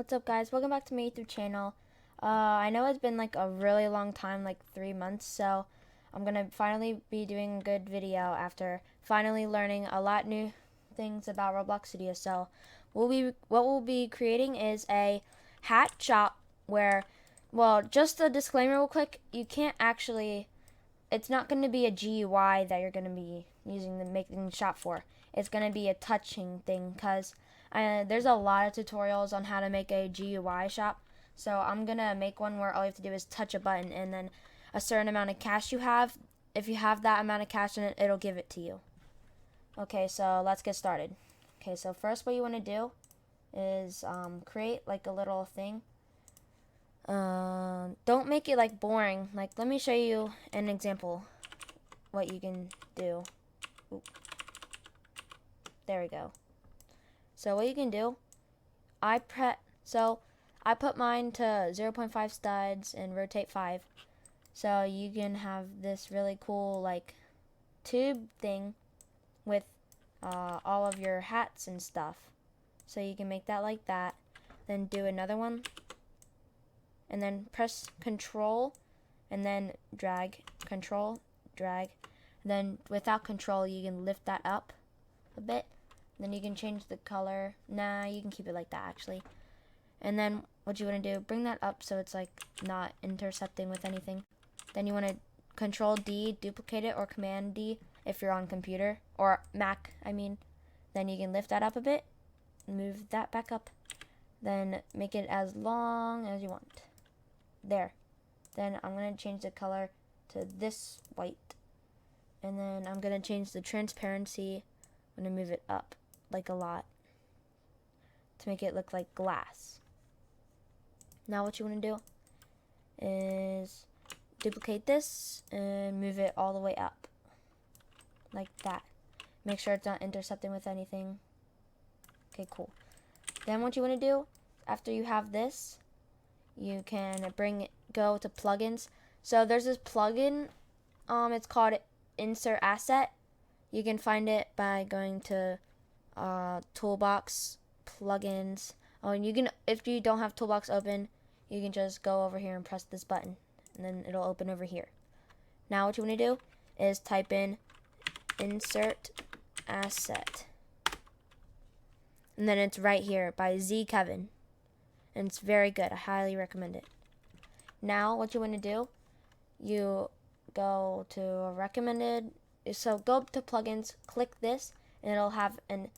What's up, guys? Welcome back to my YouTube channel. I know it's been like a really long time, like 3 months, so I'm gonna finally be doing a good video after finally learning a lot new things about Roblox Studio. So what we'll be creating is a hat shop where, well, just a disclaimer real quick, you can't actually, it's not going to be a GUI that you're going to be using the making the shop for. It's going to be a touching thing because there's a lot of tutorials on how to make a GUI shop. So I'm going to make one where all you have to do is touch a button, and then a certain amount of cash you have, if you have that amount of cash in it, it'll give it to you. Okay, so let's get started. Okay, so first what you want to do is create like a little thing. Don't make it like boring. Like, let me show you an example what you can do. Oop. There we go. So what you can do, I put mine to 0.5 studs and rotate 5. So you can have this really cool like tube thing with all of your hats and stuff. So you can make that like that. Then do another one. And then press control and then drag, control, drag. Then without control, you can lift that up a bit. Then you can change the color. Nah, you can keep it like that actually. And then what you want to do, bring that up so it's like not intercepting with anything. Then you want to control D, duplicate it, or command D if you're on computer or Mac, I mean. Then you can lift that up a bit, move that back up. Then make it as long as you want. There. Then I'm going to change the color to this white. And then I'm going to change the transparency. I'm going to move it up like a lot to make it look like glass. Now what you want to do is duplicate this and move it all the way up like that. Make sure it's not intercepting with anything. Okay, cool. Then what you want to do after you have this, you can go to plugins. So there's this plugin, it's called Insert Asset. You can find it by going to Toolbox, Plugins. Oh, and you can, if you don't have Toolbox open, you can just go over here and press this button, and then it'll open over here. Now what you want to do is type in Insert Asset, and then it's right here by Z Kevin. And it's very good. I highly recommend it. Now what you want to do, you go to recommended. So go up to plugins, click this, and it'll have an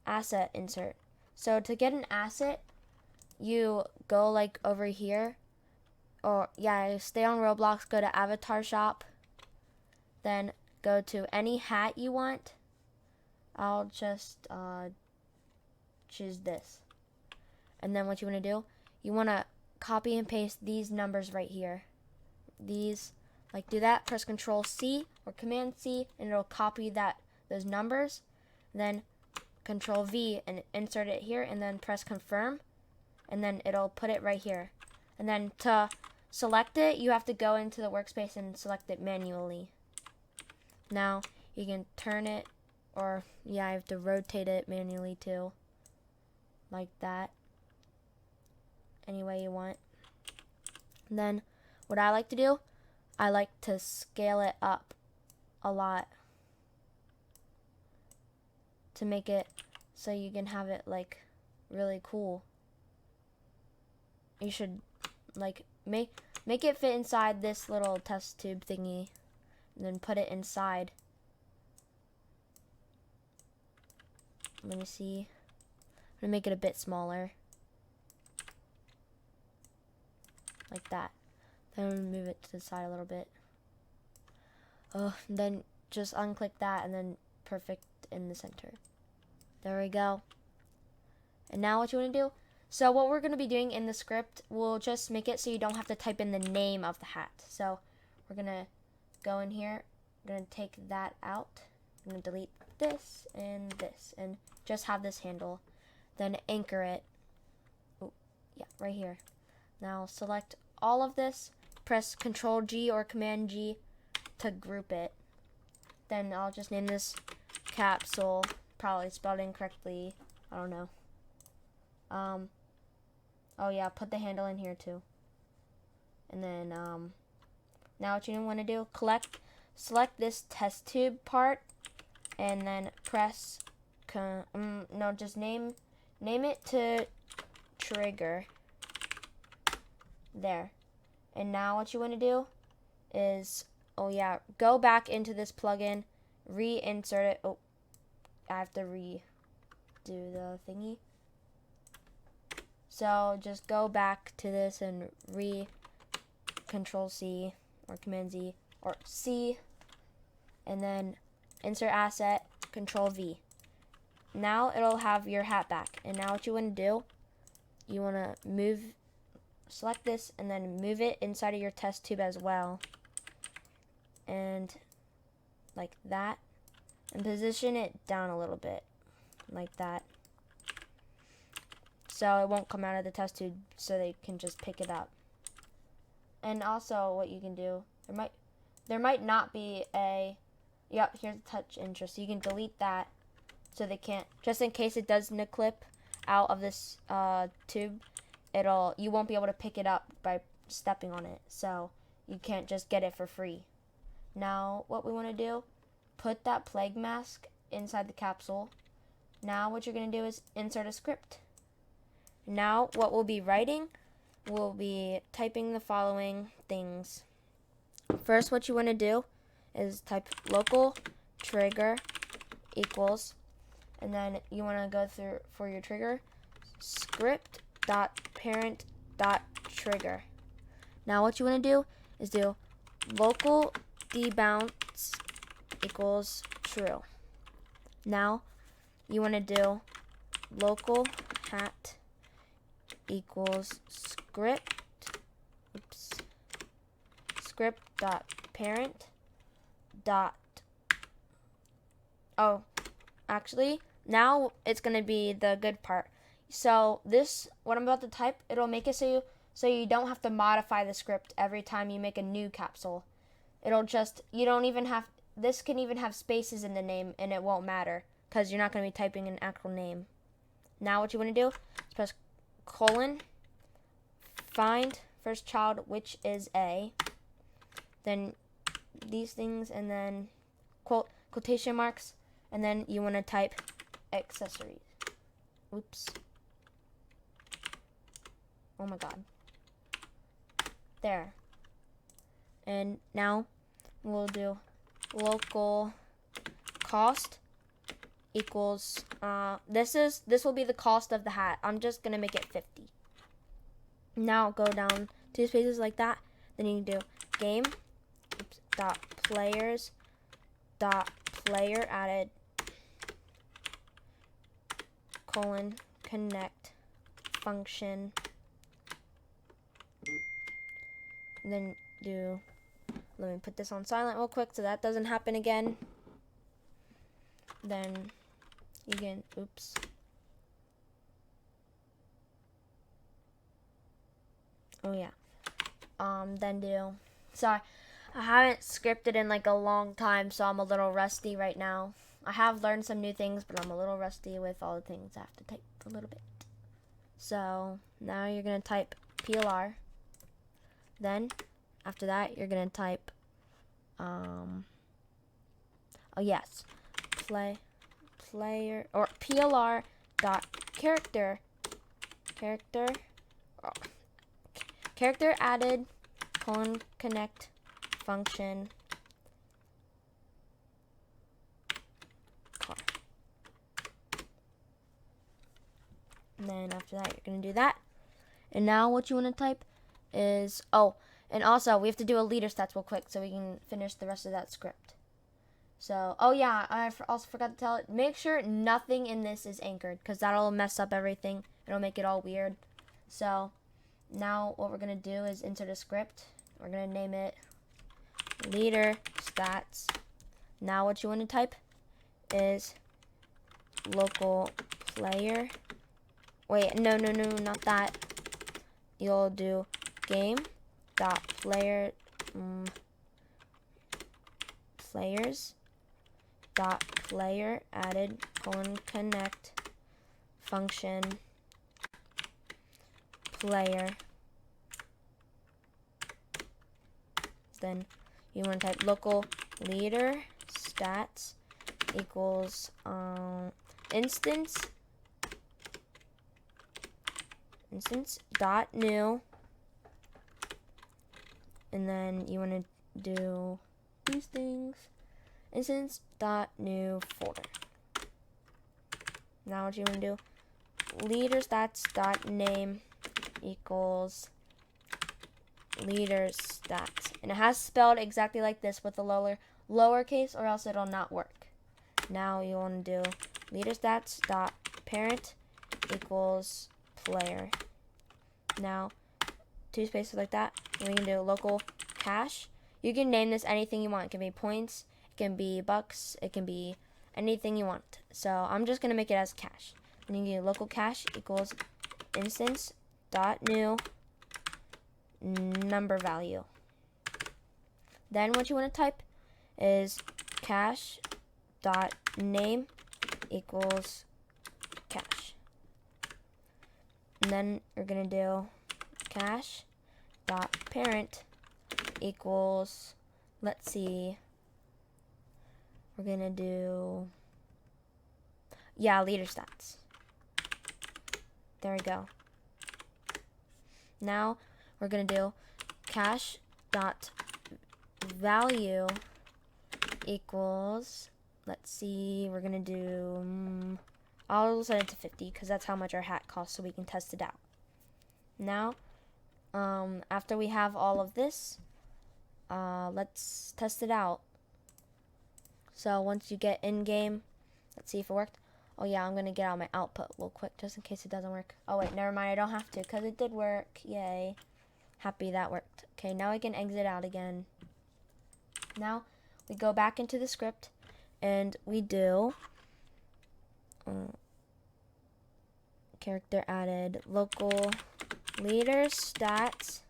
asset insert. So to get an asset, you go like over here, or yeah, stay on Roblox, go to avatar shop, then go to any hat you want. I'll just choose this. And then what you want to do, you want to copy and paste these numbers right here. These, like, do that, press Control C or Command C, and it'll copy those numbers. Then Control V and insert it here, and then press Confirm, and then it'll put it right here. And then to select it, you have to go into the workspace and select it manually. Now you can turn it, or yeah, I have to rotate it manually too, like that. Any way you want. And then what I like to do, I like to scale it up a lot to make it so you can have it like really cool. You should like make it fit inside this little test tube thingy, and then put it inside. Let me see. I'm gonna make it a bit smaller. Like that. Then move it to the side a little bit. Then just unclick that, and then perfect in the center. There we go. And now what you want to do, so what we're going to be doing in the script, we'll just make it so you don't have to type in the name of the hat. So we're going to go in here, I'm going to take that out, I'm going to delete this, and just have this handle. Then anchor it. Oh, yeah, right here. Now select all of this, press Control G or Command G to group it. Then I'll just name this capsule, probably spelled incorrectly, I don't know. Oh yeah, put the handle in here too. And then now what you want to do, select this test tube part, and then press, no, just name it to trigger. There. And now what you want to do is, oh yeah, go back into this plugin, reinsert it. Oh, I have to redo the thingy. So just go back to this and Control C or Command Z or C, and then insert asset, Control V. Now it'll have your hat back. And now what you want to do, you want to select this and then move it inside of your test tube as well. And like that. And position it down a little bit. Like that. So it won't come out of the test tube, so they can just pick it up. And also what you can do, there might not be a, yep, here's a touch interest. So you can delete that so they can't, just in case it does clip out of this tube, you won't be able to pick it up by stepping on it. So you can't just get it for free. Now what we want to do, put that plague mask inside the capsule. Now what you're going to do is insert a script. Now what we'll be writing, we'll be typing the following things. First, what you want to do is type local trigger equals, and then you want to go through for your trigger, script.parent.trigger. Now what you want to do is do local debounce equals true. Now you want to do local hat equals script.parent. Oh, actually, now it's going to be the good part. So this, what I'm about to type, it'll make it so you don't have to modify the script every time you make a new capsule. It'll just, you don't even have, this can even have spaces in the name and it won't matter because you're not going to be typing an actual name. Now what you want to do is press colon, find first child, which is A, then these things, and then quotation marks, and then you want to type accessories. Oops. Oh my god. There. And now we'll do local cost equals, this will be the cost of the hat. I'm just going to make it 50. Now go down 2 spaces like that. Then you can do game dot players dot player added colon connect function. And then let me put this on silent real quick so that doesn't happen again. Then you can, oops. Oh yeah. Sorry, I haven't scripted in like a long time, so I'm a little rusty right now. I have learned some new things, but I'm a little rusty with all the things I have to type a little bit. So now you're going to type PLR. Then after that, you're going to type, player or PLR dot character added colon connect function car. And then after that, you're going to do that. And now what you want to type is, and also we have to do a leader stats real quick so we can finish the rest of that script. So, oh yeah, I also forgot to tell it, make sure nothing in this is anchored because that'll mess up everything. It'll make it all weird. So now what we're going to do is insert a script. We're going to name it leader stats. Now what you want to type is local player. Wait, no, not that. You'll do game dot player players dot player added colon connect function player. Then you want to type local leader stats equals instance dot new, and then you want to do these things, instance dot new folder. Now what you want to do, leaderstats dot name equals leaderstats, and it has spelled exactly like this with a lowercase, or else it'll not work. Now you want to do leaderstats dot parent equals player. Now 2 spaces like that. We can do local cache. You can name this anything you want. It can be points, it can be bucks, it can be anything you want. So I'm just gonna make it as cache. And you can do local cache equals instance dot new number value. Then what you want to type is cache dot name equals cache. And then we're gonna do cache dot parent equals, let's see, we're gonna do, yeah, leader stats. There we go. Now we're gonna do cache dot value equals, let's see, we're gonna do, I'll set it to 50 because that's how much our hat costs, so we can test it out. Now, after we have all of this, let's test it out. So once you get in game, let's see if it worked. Oh yeah, I'm gonna get out my output real quick just in case it doesn't work. Oh wait, never mind, I don't have to because it did work. Yay. Happy that worked. Okay, now I can exit out again. Now we go back into the script and we do character added local leader stats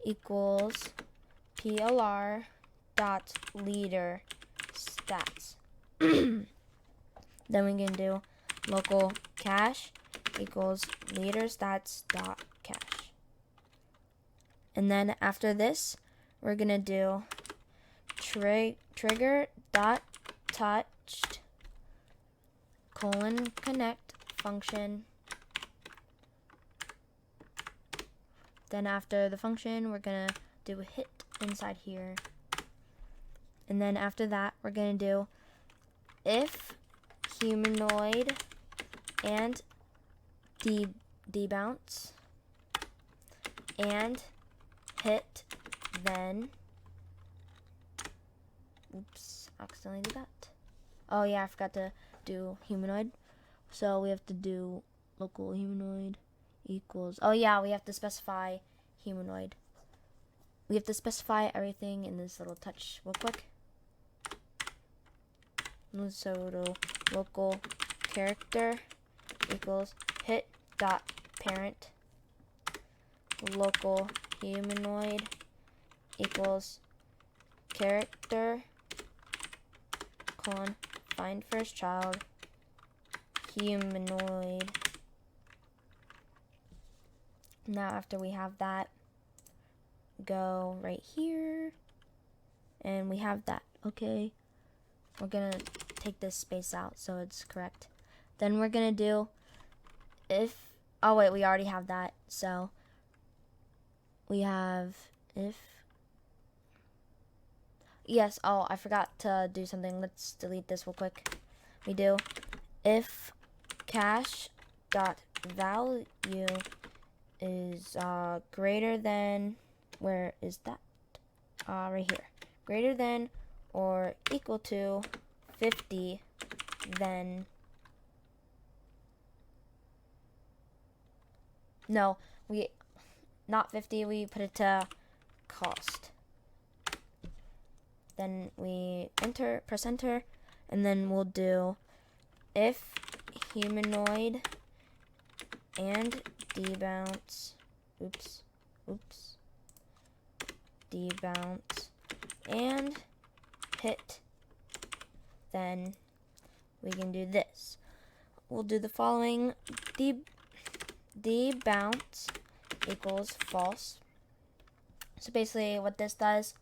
equals plr dot leader stats. Then we can do local cache equals leader stats dot cache. And then after this, we're gonna do trigger dot touched colon connect function. Then after the function, we're gonna do a hit inside here. And then after that, we're gonna do if humanoid and debounce and hit, then oops, accidentally did that. Oh yeah, I forgot to do humanoid. So we have to do local humanoid equals, oh yeah, we have to specify humanoid. We have to specify everything in this little touch real quick. So local character equals hit dot parent local humanoid equals character colon find first child humanoid. Now after we have that, go right here and we have that. Okay, we're gonna take this space out so it's correct. Then we're gonna do if, oh wait, we already have that, so we have if, yes, oh, I forgot to do something. Let's delete this real quick. We do if cache dot value is greater than, where is that? Right here. Greater than or equal to 50, then no, we not 50, we put it to cost. Then we press enter, and then we'll do if humanoid and debounce, debounce and hit, then we can do this. We'll do the following: debounce equals false. So basically what this does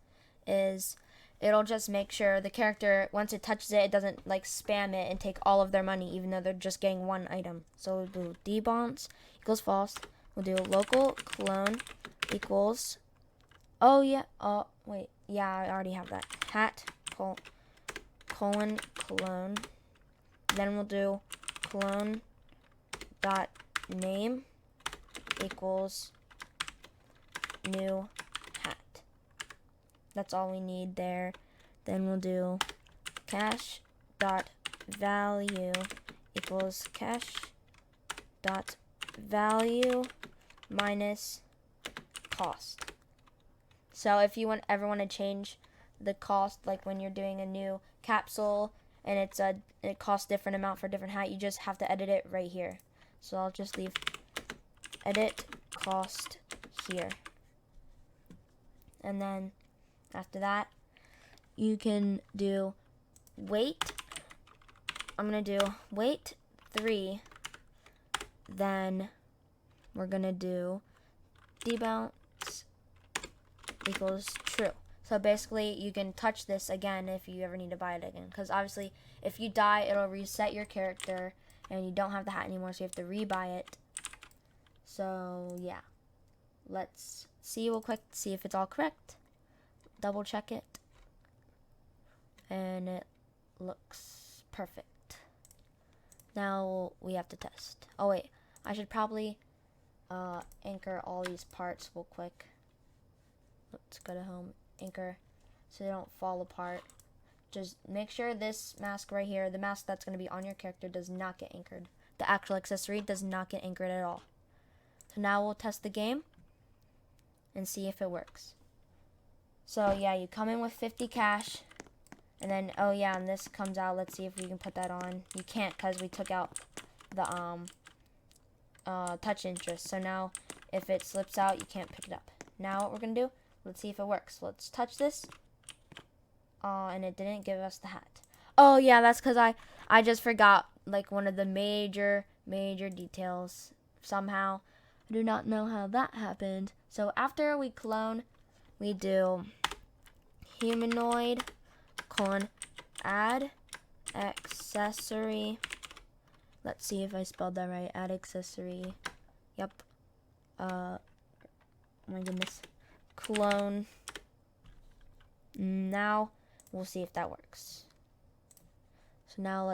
is it'll just make sure the character, once it touches it, it doesn't like spam it and take all of their money, even though they're just getting one item. So we'll do dbounce equals false. We'll do local clone equals, oh yeah, oh wait, yeah, I already have that. Hat colon clone. Then we'll do clone dot name equals new hat. That's all we need there. Then we'll do cash dot value equals cash dot value minus cost. So if you ever want to change the cost, like when you're doing a new capsule and it costs different amount for different hat, you just have to edit it right here. So I'll just leave edit cost here. And then after that, you can do wait. I'm going to do wait 3. Then we're going to do dbounce equals true. So basically, you can touch this again if you ever need to buy it again. Because obviously, if you die, it'll reset your character and you don't have the hat anymore, so you have to rebuy it. So yeah, let's see real quick, see if it's all correct. Double check it, and it looks perfect. Now we have to test. Oh wait, I should probably anchor all these parts real quick. Let's go to home, anchor, so they don't fall apart. Just make sure this mask right here, the mask that's going to be on your character, does not get anchored. The actual accessory does not get anchored at all. So now we'll test the game and see if it works. So yeah, you come in with 50 cash, and then, oh yeah, and this comes out. Let's see if we can put that on. You can't because we took out the touch interest. So now if it slips out, you can't pick it up. Now what we're going to do, let's see if it works. Let's touch this. And it didn't give us the hat. Oh yeah, that's because I just forgot like one of the major details somehow. I do not know how that happened. So after we clone, we do humanoid colon add accessory. Let's see if I spelled that right. Add accessory. Yep. Oh my goodness. Clone. Now we'll see if that works. So now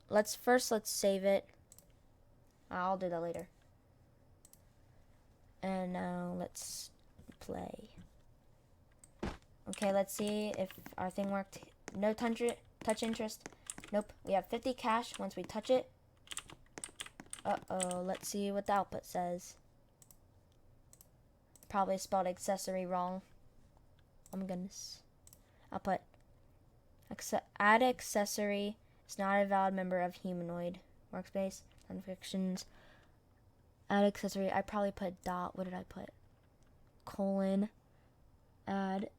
let's first save it. I'll do that later. And now let's play. Okay, let's see if our thing worked. No touch interest. Nope. We have 50 cash once we touch it. Uh-oh, let's see what the output says. Probably spelled accessory wrong. Oh my goodness. Output. Add accessory is not a valid member of humanoid workspace. Notifications. Add accessory. I probably put dot. What did I put? Colon. Add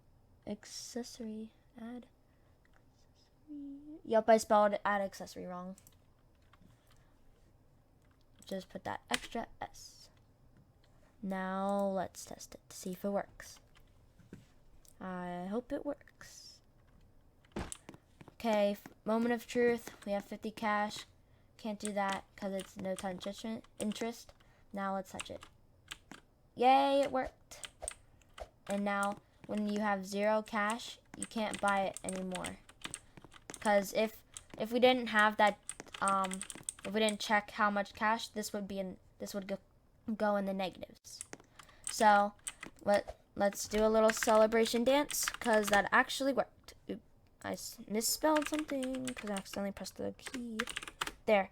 accessory. Add accessory. Yep, I spelled add accessory wrong. Just put that extra S. Now let's test it to see if it works. I hope it works. Okay, moment of truth. We have 50 cash. Can't do that because it's no touch interest. Now let's touch it. Yay, it worked. And now when you have 0 cash, you can't buy it anymore. Because if we didn't have that, if we didn't check how much cash, this would go in the negatives. So let's do a little celebration dance because that actually worked. Oop, I misspelled something because I accidentally pressed the key. There.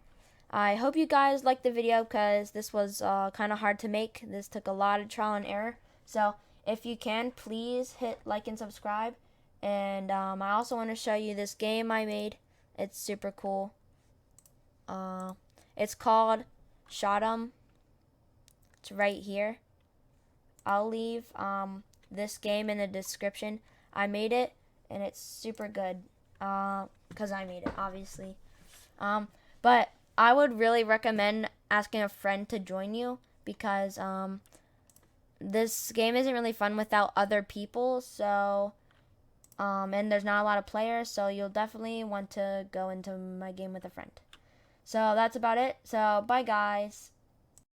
I hope you guys liked the video because this was kind of hard to make. This took a lot of trial and error. So if you can, please hit like and subscribe. And I also want to show you this game I made. It's super cool. It's called Shot 'em. It's right here. I'll leave this game in the description. I made it, and it's super good because I made it, obviously. But I would really recommend asking a friend to join you because this game isn't really fun without other people. So, and there's not a lot of players, so you'll definitely want to go into my game with a friend. So that's about it. So bye guys.